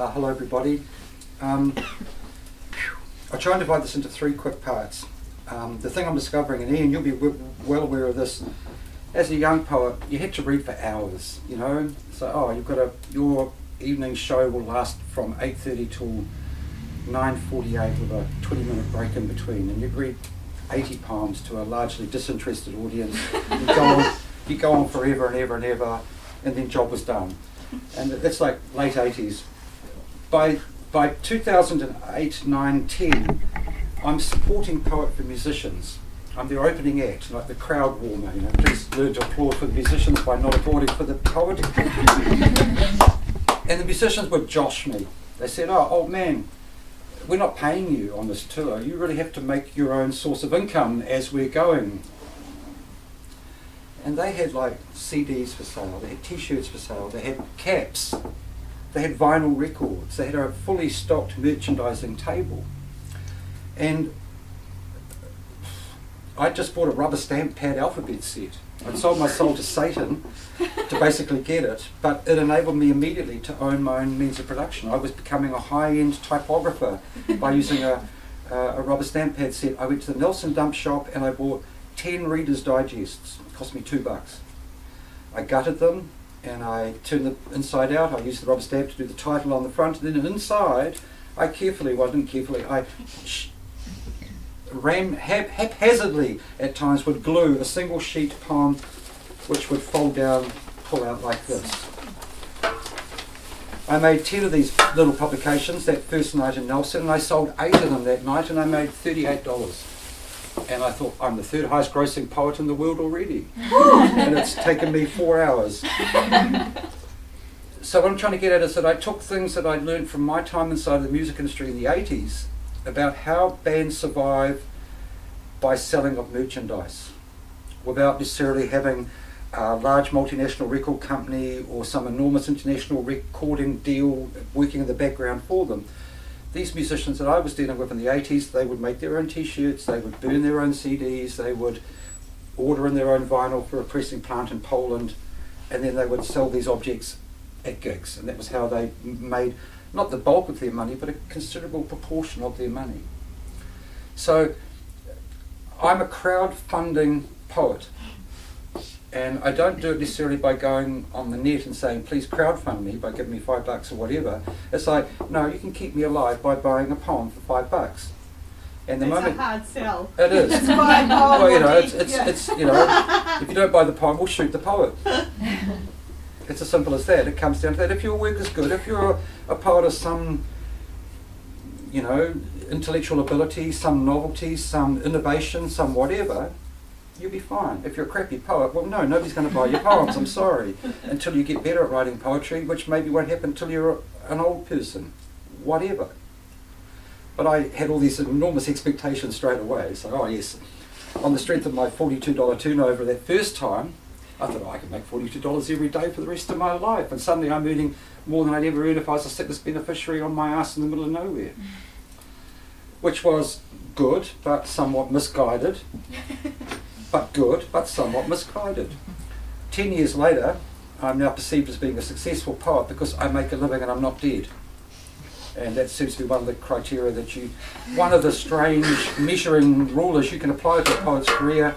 Hello everybody. I try and divide this into three quick parts. The thing I'm discovering, and Ian, you'll be well aware of this, as a young poet, you had to read for hours, you know. So, your evening show will last from 8:30 till 9:48 with a 20-minute break in between, and you'd read 80 poems to a largely disinterested audience. You go on forever and ever and ever, and then job was done. And it's like late 80s. By 2008, 9, 10, I'm supporting Poet for Musicians. I'm their opening act, like the crowd warmer. You know, please learn to applaud for the musicians by not applauding for the poet. And the musicians would josh me. They said, "Oh, old man, we're not paying you on this tour. You really have to make your own source of income as we're going." And they had like CDs for sale, they had t-shirts for sale, they had caps, they had vinyl records, they had a fully stocked merchandising table. And I just bought a rubber stamp pad alphabet set. I'd sold my soul to Satan to basically get it, but it enabled me immediately to own my own means of production. I was becoming a high-end typographer by using a rubber stamp pad set. I went to the Nelson dump shop and I bought 10 Reader's Digests. It cost me $2. I gutted them and I turned the inside out. I used the rubber stamp to do the title on the front, and then inside I haphazardly at times would glue a single sheet poem which would fold down, pull out like this. I made 10 of these little publications that first night in Nelson, and I sold 8 of them that night, and I made $38. And I thought, I'm the third highest grossing poet in the world already. And it's taken me 4 hours. So what I'm trying to get at is that I took things that I'd learned from my time inside the music industry in the 80s about how bands survive by selling of merchandise without necessarily having a large multinational record company or some enormous international recording deal working in the background for them. These musicians that I was dealing with in the 80s, they would make their own t-shirts, they would burn their own CDs, they would order in their own vinyl for a pressing plant in Poland, and then they would sell these objects at gigs. And that was how they made not the bulk of their money, but a considerable proportion of their money. So I'm a crowdfunding poet. And I don't do it necessarily by going on the net and saying, please crowdfund me by giving me $5 or whatever. It's like, no, you can keep me alive by buying a poem for $5. And the it's moment a hard sell. It is. It's buy a poem. Well, you know, it's you know, if you don't buy the poem, we'll shoot the poet. It's as simple as that. It comes down to that. If your work is good, if you're a poet of some, you know, intellectual ability, some novelty, some innovation, some whatever, you'll be fine. If you're a crappy poet, well, no, nobody's going to buy your poems, I'm sorry, until you get better at writing poetry, which maybe won't happen until you're an old person, whatever. But I had all these enormous expectations straight away. So, oh yes, on the strength of my $42 turnover that first time, I thought, I could make $42 every day for the rest of my life. And suddenly I'm earning more than I'd ever earn if I was a sickness beneficiary on my ass in the middle of nowhere. Which was good, but somewhat misguided. But good, but somewhat misguided. 10 years later, I'm now perceived as being a successful poet because I make a living and I'm not dead. And that seems to be one of the criteria that one of the strange measuring rulers you can apply to a poet's career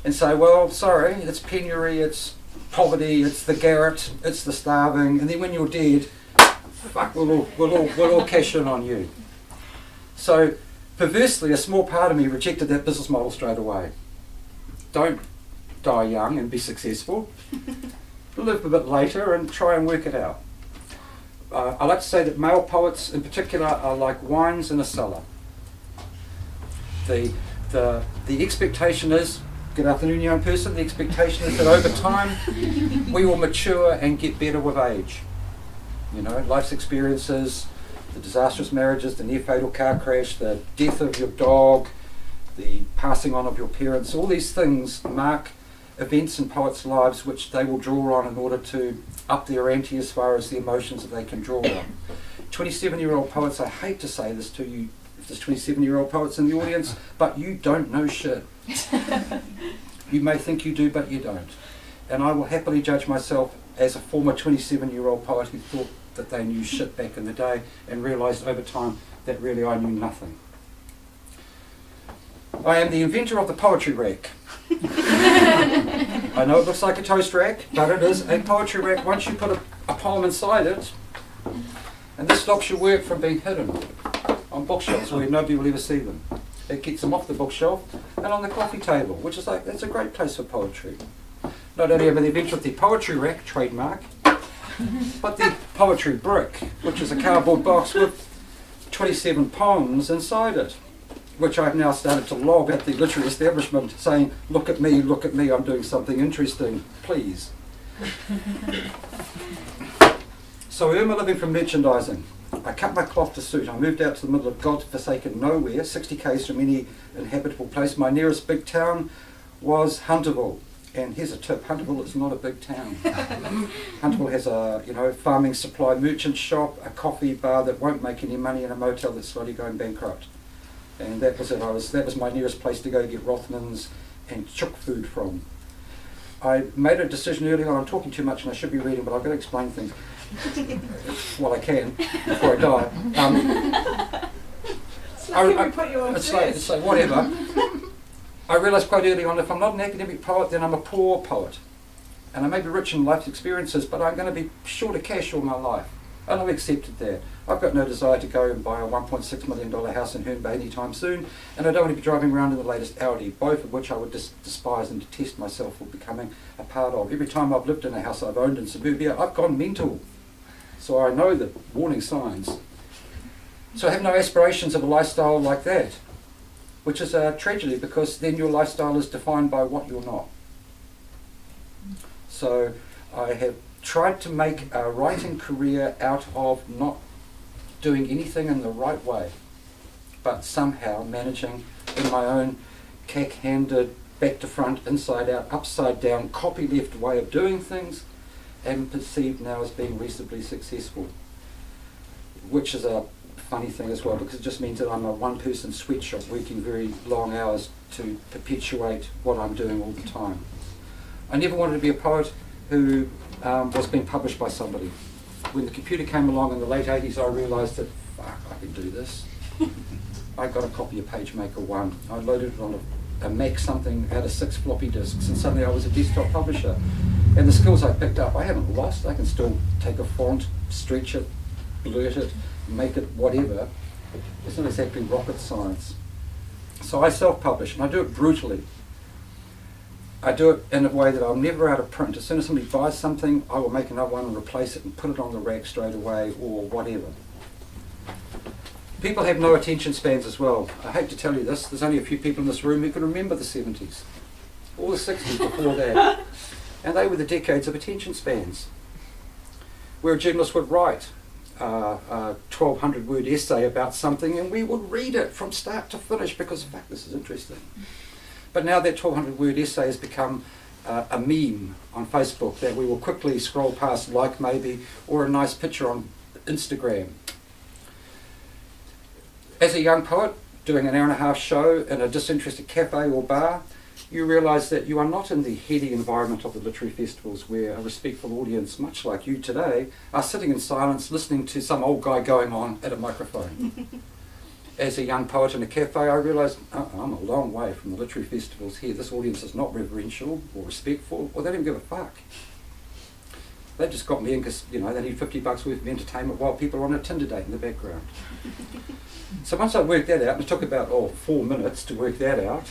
and say, well, sorry, it's penury, it's poverty, it's the garret, it's the starving, and then when you're dead, fuck, we'll all cash in on you. So, perversely, a small part of me rejected that business model straight away. Don't die young and be successful. Live a bit later and try and work it out. I like to say that male poets in particular are like wines in a cellar. The expectation is, good afternoon young person, the expectation is that over time we will mature and get better with age. You know, life's experiences, the disastrous marriages, the near fatal car crash, the death of your dog, the passing on of your parents, all these things mark events in poets' lives which they will draw on in order to up their ante as far as the emotions that they can draw on. 27-year-old poets, I hate to say this to you, if there's 27-year-old poets in the audience, but you don't know shit. You may think you do, but you don't. And I will happily judge myself as a former 27-year-old poet who thought that they knew shit back in the day, and realised over time that really I knew nothing. I am the inventor of the poetry rack. I know it looks like a toast rack, but it is a poetry rack once you put a poem inside it. And this stops your work from being hidden on bookshelves where nobody will ever see them. It gets them off the bookshelf and on the coffee table, which is like, that's a great place for poetry. Not only have I the inventor of the poetry rack, trademark, but the poetry brick, which is a cardboard box with 27 poems inside it, which I've now started to log at the literary establishment saying, look at me, I'm doing something interesting, please. So I earn my living from merchandising. I cut my cloth to suit. I moved out to the middle of God-forsaken nowhere, 60 k's from any inhabitable place. My nearest big town was Hunterville. And here's a tip, Hunterville is not a big town. Hunterville has a farming supply merchant shop, a coffee bar that won't make any money, and a motel that's slowly going bankrupt. And that was it. That was my nearest place to go get Rothmans and chook food from. I made a decision early on. I'm talking too much and I should be reading, but I've got to explain things. Well, I can before I die. It's like we put you on it's like whatever. I realised quite early on, if I'm not an academic poet, then I'm a poor poet. And I may be rich in life's experiences, but I'm going to be short of cash all my life. And I've accepted that. I've got no desire to go and buy a $1.6 million house in Herne Bay anytime soon, and I don't want to be driving around in the latest Audi, both of which I would despise and detest myself for becoming a part of. Every time I've lived in a house I've owned in suburbia, I've gone mental. So I know the warning signs. So I have no aspirations of a lifestyle like that, which is a tragedy, because then your lifestyle is defined by what you're not. So I have tried to make a writing career out of not doing anything in the right way, but somehow managing in my own cack-handed, back to front, inside out, upside down, copyleft way of doing things, and perceived now as being reasonably successful, which is a funny thing as well, because it just means that I'm a one-person sweatshop working very long hours to perpetuate what I'm doing all the time. I never wanted to be a poet who was being published by somebody. When the computer came along in the late 80s, I realised that, fuck, I can do this. I got a copy of PageMaker 1. I loaded it on a Mac something out of 6 floppy disks, and suddenly I was a desktop publisher. And the skills I picked up, I haven't lost. I can still take a font, stretch it, blurt it, make it whatever. It's not exactly rocket science. So I self-publish, and I do it brutally. I do it in a way that I'm never out of print. As soon as somebody buys something, I will make another one and replace it and put it on the rack straight away, or whatever. People have no attention spans as well. I hate to tell you this, there's only a few people in this room who can remember the 70s, or the 60s before that. And they were the decades of attention spans, where a journalist would write a 1,200 word essay about something, and we would read it from start to finish because, in fact, this is interesting. But now that 1,200 word essay has become a meme on Facebook that we will quickly scroll past, like maybe, or a nice picture on Instagram. As a young poet doing an hour-and-a-half show in a disinterested cafe or bar, you realise that you are not in the heady environment of the literary festivals, where a respectful audience, much like you today, are sitting in silence listening to some old guy going on at a microphone. As a young poet in a cafe, I realised I'm a long way from the literary festivals here. This audience is not reverential or respectful, or they don't give a fuck. They just got me in because, they need $50 worth of entertainment while people are on a Tinder date in the background. So once I worked that out, and it took about 4 minutes to work that out,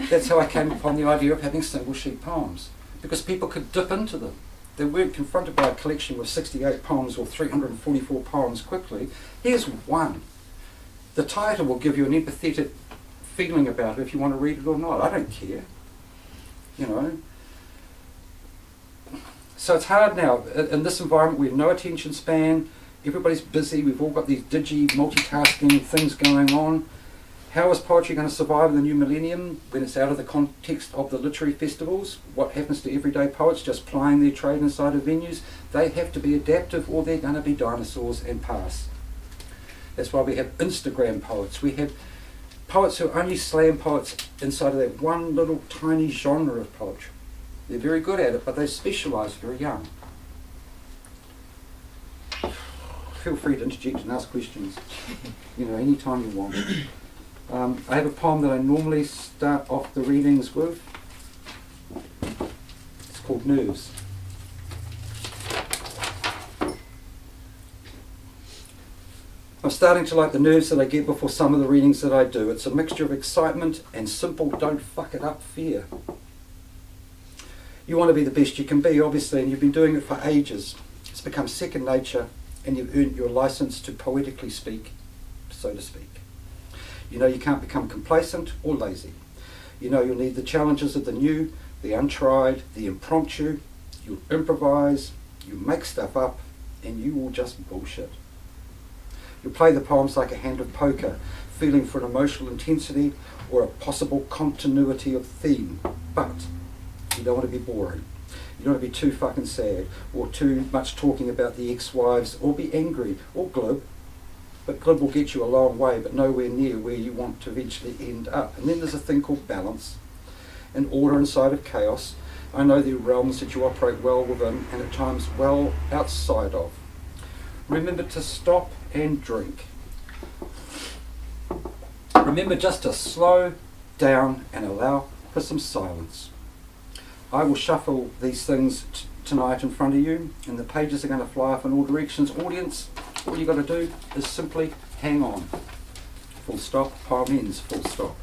that's how I came upon the idea of having single sheet poems, because people could dip into them. They weren't confronted by a collection with 68 poems or 344 poems quickly. Here's one. The title will give you an empathetic feeling about it if you want to read it or not. I don't care. So it's hard now. In this environment, we have no attention span. Everybody's busy. We've all got these multitasking things going on. How is poetry going to survive in the new millennium when it's out of the context of the literary festivals? What happens to everyday poets just plying their trade inside of venues? They have to be adaptive, or they're going to be dinosaurs and pass. That's why we have Instagram poets. We have poets who only slam poets inside of that one little tiny genre of poetry. They're very good at it, but they specialise very young. feel free to interject and ask questions, you know, anytime you want. I have a poem that I normally start off the readings with. It's called Nerves. I'm starting to like the nerves that I get before some of the readings that I do. It's a mixture of excitement and simple don't fuck it up fear. You want to be the best you can be, obviously, and you've been doing it for ages. It's become second nature, and you've earned your license to poetically speak, so to speak. You know you can't become complacent or lazy. You know you'll need the challenges of the new, the untried, the impromptu. You'll improvise, you make stuff up, and you will just bullshit. You'll play the poems like a hand of poker, feeling for an emotional intensity or a possible continuity of theme. But you don't want to be boring. You don't want to be too fucking sad or too much talking about the ex-wives or be angry or glib. But glib will get you a long way, but nowhere near where you want to eventually end up. And then there's a thing called balance and order inside of chaos. I know there are realms that you operate well within and at times well outside of. Remember to stop and drink. Remember just to slow down and allow for some silence. I will shuffle these things tonight in front of you, and the pages are going to fly off in all directions. Audience, all you got to do is simply hang on. Full stop, poem ends, full stop.